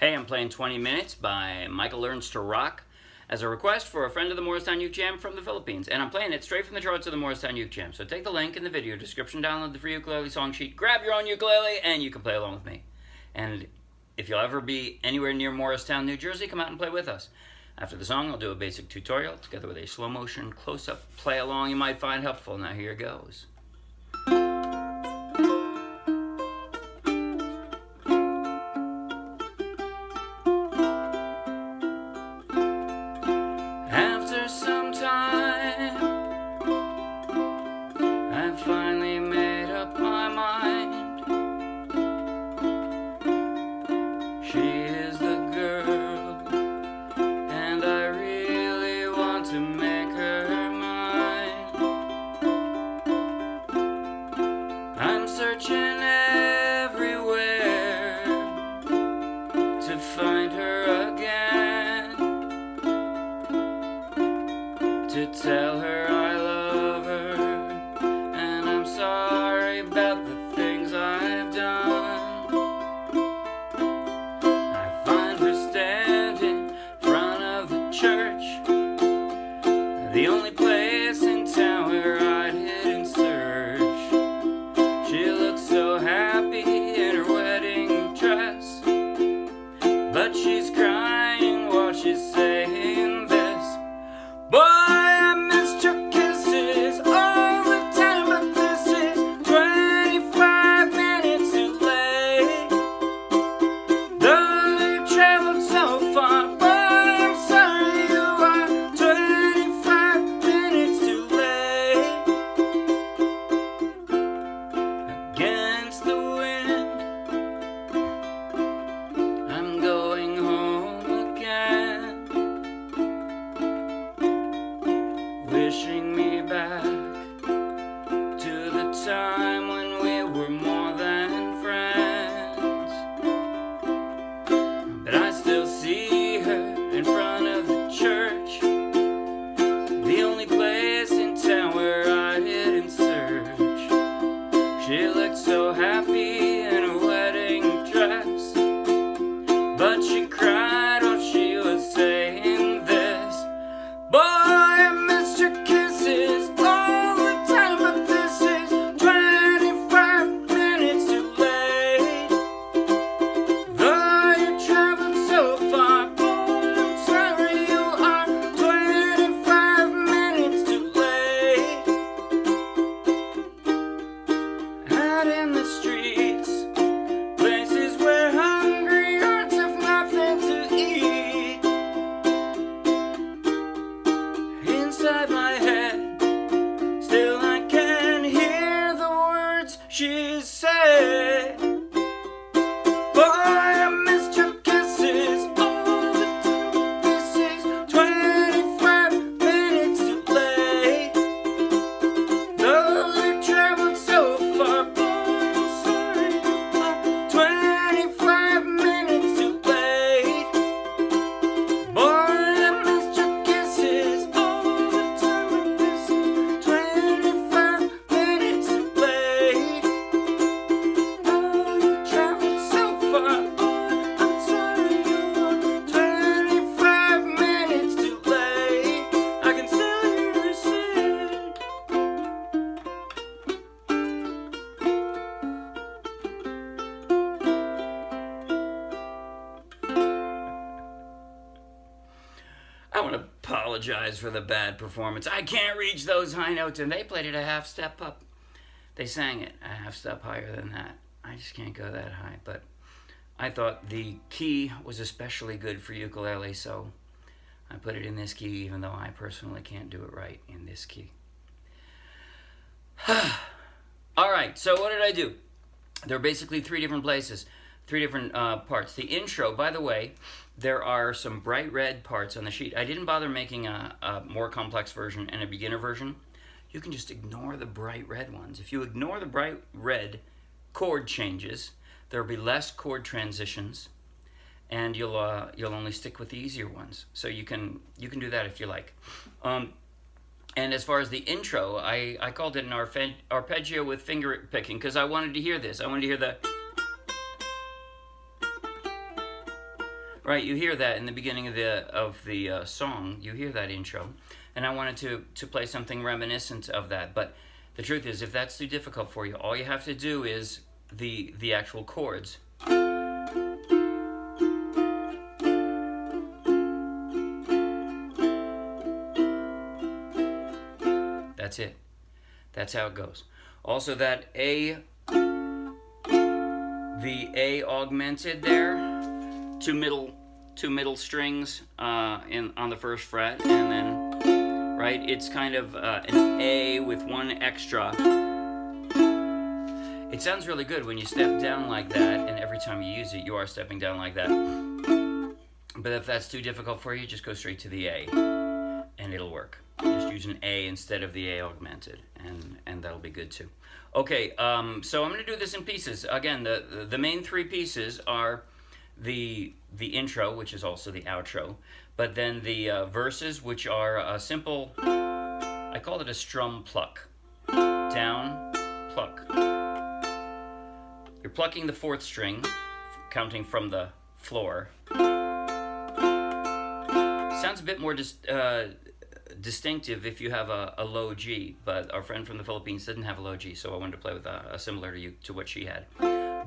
Hey, I'm playing 20 Minutes by Michael Learns to Rock as a request for a friend of the Morristown Uke Jam from the Philippines. And I'm playing it straight from the charts of the Morristown Uke Jam. So take the link in the video description, download the free ukulele song sheet, grab your own ukulele, and you can play along with me. And if you'll ever be anywhere near Morristown, New Jersey, come out and play with us. After the song, I'll do a basic tutorial together with a slow motion close-up play along you might find helpful. Now here goes. After some time, I finally made up my mind. She is the girl, and I really want to make her mine. I'm searching everywhere to find her again, to tell her I love her, and I'm sorry about the things I've done. I find her standing in front of the church, the only place in town where I'd hit and search. She looks so happy in her wedding dress, but she's crying while she's saying this: boy, I missed your kisses all the time, but this is 25 minutes too late. Though you traveled so far, boy, I'm sorry you are 25 minutes too late. Against the wind, I'm going home again, wishing me back to the time when we were more than friends. But I still see her in front of the church, the only place in town where I hid and search. She looked so happy in her wedding dress, but she cried while she was saying this: boy, I missed your kisses all the time, but this is 25 minutes too late. Though you traveled so far, boy, I'm sorry you are 25 minutes too late. Out in the streets, places where hungry hearts have nothing to eat. Inside my head, still I can hear the words she said: boy, I missed your kisses all the time, but this is 25 minutes too late. Though you traveled so far, boy, I'm sorry you are 25 minutes too late. Boy, I missed your kisses all the time, but this is 25 minutes too late. Though you traveled so far, boy, I'm sorry you are 25 minutes too late. I can tell you're sick. I want to apologize for the bad performance. I can't reach those high notes, and they played it a half step up. They sang it a half step higher than that. I just can't go that high, but I thought the key was especially good for ukulele, so I put it in this key, even though I personally can't do it right in this key. All right, so what did I do? There are basically three different places, three different parts. The intro, by the way, there are some bright red parts on the sheet. I didn't bother making a more complex version and a beginner version. You can just ignore the bright red ones. If you ignore the bright red chord changes, there'll be less chord transitions, and you'll only stick with the easier ones. So you can do that if you like. And as far as the intro, I called it an arpeggio with finger picking because I wanted to hear this. I wanted to hear the... Right, you hear that in the beginning of the song. You hear that intro, and I wanted to play something reminiscent of that. But the truth is, if that's too difficult for you, all you have to do is the actual chords. That's it. That's how it goes. Also, that A, the A augmented there, two middle strings on the first fret, and then right, it's kind of an A with one extra. It sounds really good when you step down like that, and every time you use it, you are stepping down like that. But if that's too difficult for you, just go straight to the A, and it'll work. Just use an A instead of the A augmented, and that'll be good too. Okay, so I'm going to do this in pieces. Again, the main three pieces are the intro, which is also the outro, but then the verses, which are a simple, I call it a strum pluck. Down, pluck. You're plucking the fourth string, counting from the floor. Sounds a bit more distinctive if you have a low G, but our friend from the Philippines didn't have a low G, so I wanted to play with a similar to what she had.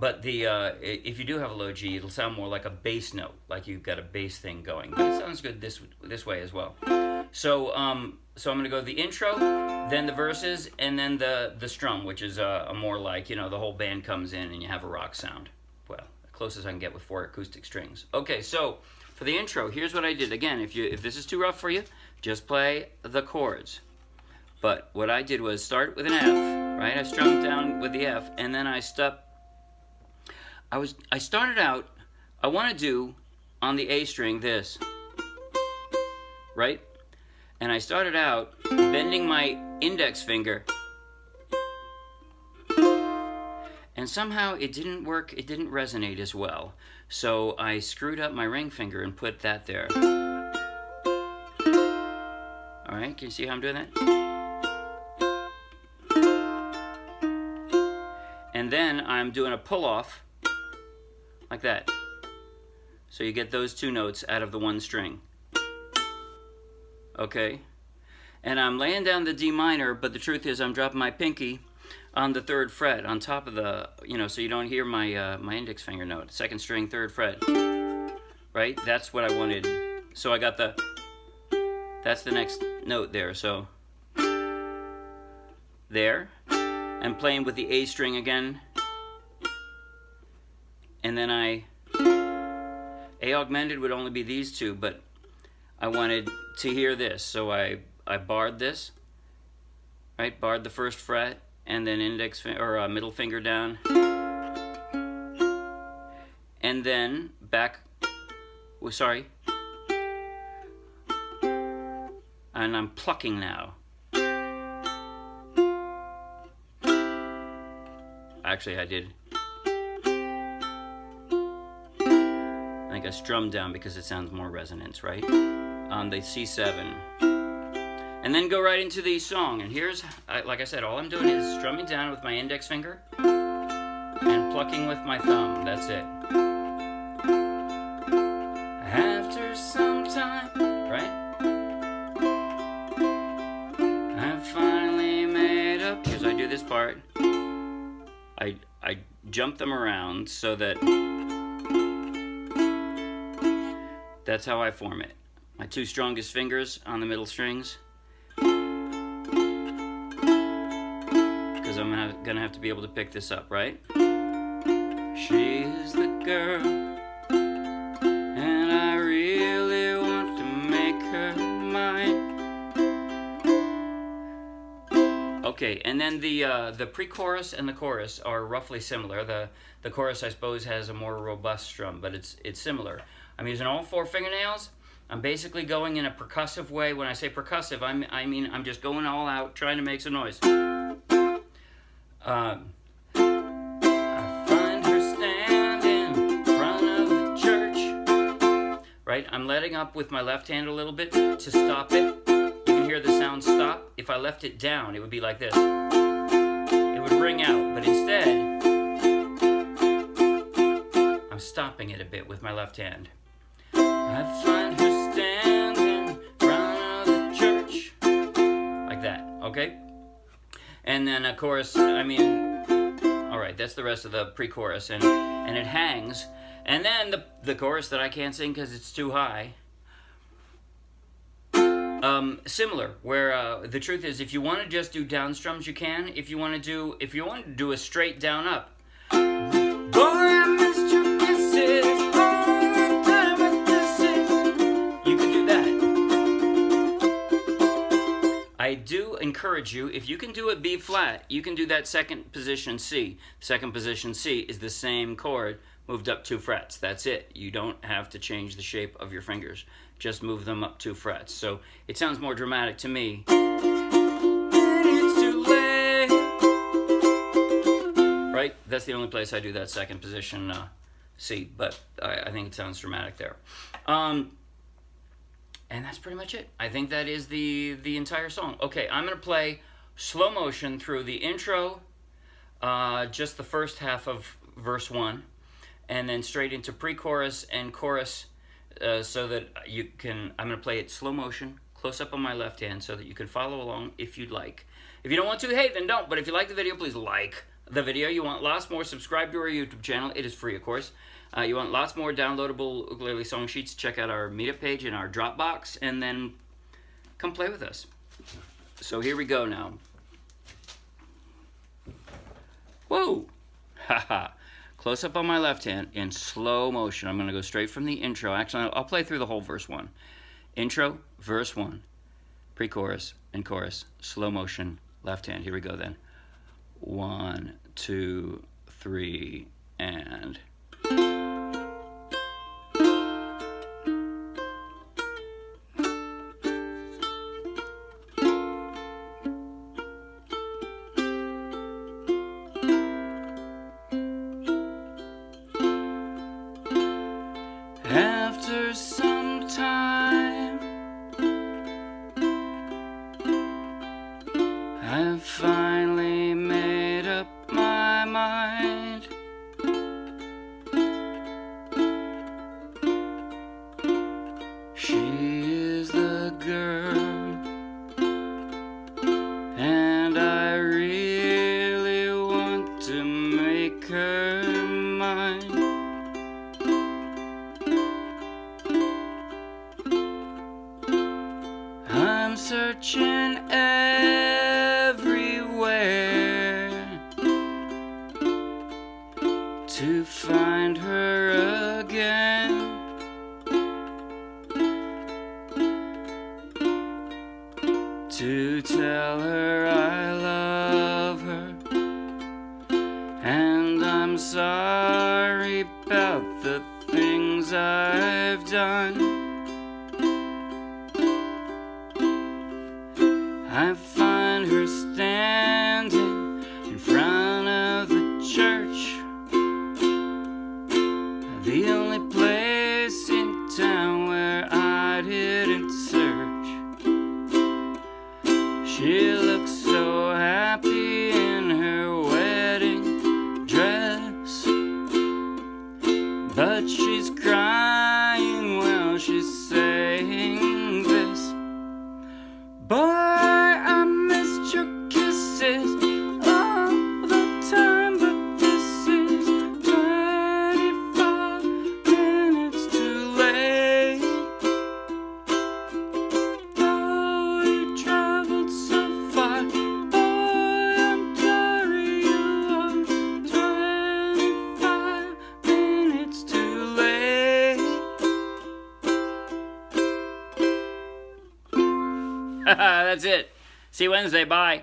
But if you do have a low G, it'll sound more like a bass note, like you've got a bass thing going. But it sounds good this way as well. So I'm going to go the intro, then the verses, and then the strum, which is a more like, the whole band comes in and you have a rock sound. Well, the closest I can get with 4 acoustic strings. Okay, so for the intro, here's what I did. Again, if this is too rough for you, just play the chords. But what I did was start with an F, right? I strummed down with the F, and then I started out, I want to do on the A string this, right? And I started out bending my index finger, and somehow it didn't work, it didn't resonate as well. So I screwed up my ring finger and put that there. All right, can you see how I'm doing that? And then I'm doing a pull-off like that. So you get those two notes out of the one string. Okay? And I'm laying down the D minor, but the truth is I'm dropping my pinky on the 3rd fret, on top of the, so you don't hear my my index finger note. 2nd string, 3rd fret. Right? That's what I wanted. So I got that's the next note there. So there. I'm playing with the A string again. And then A augmented would only be these two, but I wanted to hear this. So I barred this, right? Barred the 1st fret, and then middle finger down. And then back, and I'm plucking now. Actually, I did. I think I strummed down because it sounds more resonance, right? On the C7. And then go right into the song. And here's, like I said, all I'm doing is strumming down with my index finger and plucking with my thumb. That's it. After some time, right? I finally made up. Here's I do this part. I jump them around so that's how I form it. My 2 strongest fingers on the middle strings, because I'm gonna have to be able to pick this up, right? She's the girl, and I really want to make her mine. Okay, and then the pre-chorus and the chorus are roughly similar. The chorus, I suppose, has a more robust strum, but it's similar. I'm using all 4 fingernails. I'm basically going in a percussive way. When I say percussive, I mean I'm just going all out, trying to make some noise. I find her standing in front of the church. Right? I'm letting up with my left hand a little bit to stop it. You can hear the sound stop. If I left it down, it would be like this. It would ring out, but instead, I'm stopping it a bit with my left hand. I find her standing in front of the church. Like that, okay? And then of course, I mean, alright, that's the rest of the pre-chorus, and it hangs. And then the chorus that I can't sing because it's too high. Similar, where the truth is, if you want to just do down strums, you can. If you want to do a straight down up. Boy, I missed your kisses, all the time with kisses. You can do that. I do encourage you, if you can do it B flat, you can do that second position C. Second position C is the same chord moved up 2 frets. That's it. You don't have to change the shape of your fingers. Just move them up 2 frets. So it sounds more dramatic to me. It's too late. Right? That's the only place I do that second position C, but I think it sounds dramatic there. And that's pretty much it. I think that is the entire song. Okay, I'm going to play slow motion through the intro, just the first half of verse 1, and then straight into pre-chorus and chorus. So that you can, I'm going to play it slow motion, close up on my left hand, so that you can follow along if you'd like. If you don't want to, hey, then don't. But if you like the video, please like the video. You want lots more, subscribe to our YouTube channel. It is free, of course. You want lots more downloadable ukulele song sheets, check out our meetup page and our Dropbox, and then come play with us. So here we go now. Whoa! Haha. Close up on my left hand in slow motion. I'm going to go straight from the intro. Actually, I'll play through the whole verse 1. Intro, verse 1, pre-chorus and chorus, slow motion, left hand. Here we go then. 1, 2, 3, and... After some time, I've finally made up my mind. She is the girl, and I really want to make her mine. I'm searching everywhere to find her again. To tell her I love her, and I'm sorry about the things I've done. I find her standing in front of the church, the only place in town where I didn't search. She looks so happy in her wedding dress, but she's crying while she's saying this. Boy, I missed your kisses all the time, but this is 25 minutes too late. Oh, you traveled so far, boy, I'm sorry you are 25 minutes too late. That's it. See you Wednesday. Bye.